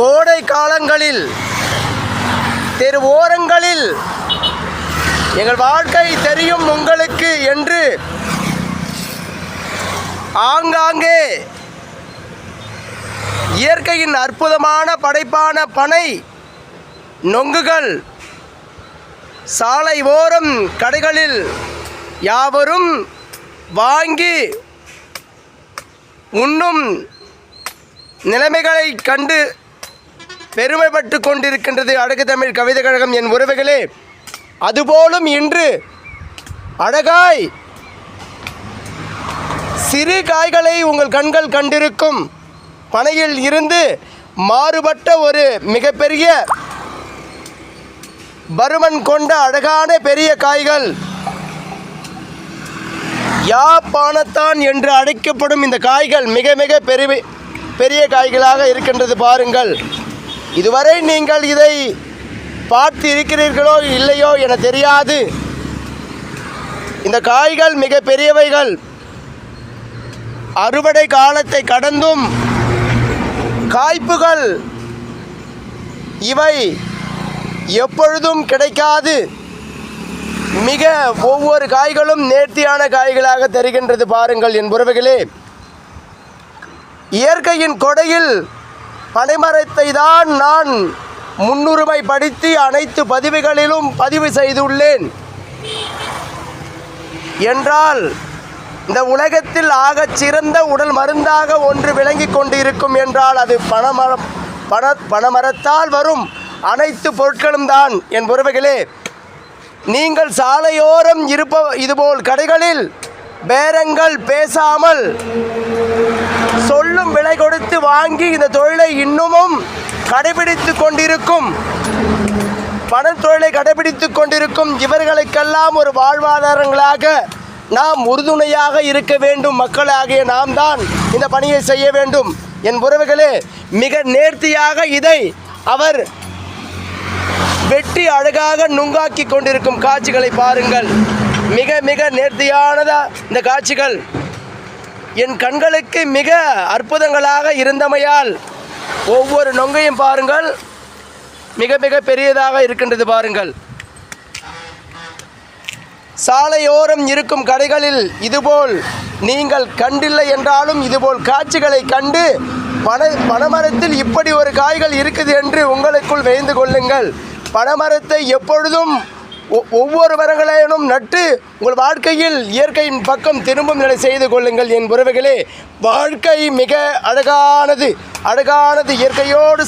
கோடை காலங்களில் தெரு ஓரங்களில் எங்கள் வாழ்க்கை தெரியும் உங்களுக்கு என்று ஆங்காங்கே இயற்கையின் அற்புதமான படைப்பான பனை நொங்குகள் சாலை ஓரம் கடைகளில் யாவரும் வாங்கி உண்ணும் நிலைமைகளை கண்டு பெருமைப்பட்டு கொண்டிருக்கின்றது அழகு தமிழ் கவிதை கழகம். என் உறவுகளே, அதுபோலும் இன்று அழகாய் சிறு காய்களை உங்கள் கண்கள் கண்டிருக்கும் பனையில் இருந்து மாறுபட்ட ஒரு மிகப்பெரிய பருமன் கொண்ட அழகான பெரிய காய்கள் யாப்பானத்தான் என்று அழைக்கப்படும் இந்த காய்கள் மிக மிக பெரிய காய்களாக இருக்கின்றது. பாருங்கள், இதுவரை நீங்கள் இதை பார்த்து இருக்கிறீர்களோ இல்லையோ என தெரியாது. இந்த காய்கள் மிக பெரியவைகள். அறுவடை காலத்தை கடந்தும் காய்ப்புகள் இவை எப்பொழுதும் கிடைக்காது. மிக ஒவ்வொரு காய்களும் நேர்த்தியான காய்களாக தெரிகின்றது. பாருங்கள் என் உறவுகளே, இயற்கையின் கொடையில் பனைமரத்தை தான் நான் முன்னுரிமைப்படுத்தி அனைத்து பதிவுகளிலும் பதிவு செய்துள்ளேன் என்றால் இந்த உலகத்தில் ஆகச் சிறந்த உடல் மருந்தாக ஒன்று விளங்கி கொண்டு இருக்கும் என்றால் அது பனைமரத்தால் வரும் அனைத்து பொருட்களும் தான். என் உறவுகளே, நீங்கள் சாலையோரம் இதுபோல் கடைகளில் பேரங்கள் பேசாமல் சொல்லும் விலை கொடுத்து வாங்கி இந்த தொழிலை இன்னமும் கடைபிடித்து கொண்டிருக்கும் பணத்தொழிலை கடைபிடித்து கொண்டிருக்கும் இவர்களுக்கெல்லாம் ஒரு வாழ்வாதாரங்களாக நாம் உறுதுணையாக இருக்க வேண்டும். மக்களாகிய நாம் தான் இந்த பணியை செய்ய வேண்டும். என் உறவுகளே, மிக நேர்த்தியாக இதை அவர் வெட்டி அழகாக நுங்காக்கி கொண்டிருக்கும் காட்சிகளை பாருங்கள். மிக மிக நேர்த்தியானதா இந்த காட்சிகள் என் கண்களுக்கு மிக அற்புதங்களாக இருந்தமையால் ஒவ்வொரு நொங்கையும் பாருங்கள், மிக மிக பெரியதாக இருக்கின்றது. பாருங்கள், சாலையோரம் இருக்கும் கடைகளில் இதுபோல் நீங்கள் கண்டில்லை என்றாலும் இதுபோல் காட்சிகளை கண்டு பனைமரத்தில் இப்படி ஒரு காய்கள் இருக்குது என்று உங்களுக்குள் வைந்து கொள்ளுங்கள். பனைமரத்தை எப்பொழுதும் ஒவ்வொரு மரங்களையும் நட்டு உங்கள் வாழ்க்கையில் இயற்கையின் பக்கம் திரும்பும் நிலை செய்து கொள்ளுங்கள். என் உறவுகளே, வாழ்க்கை மிக அழகானது. இயற்கையோடு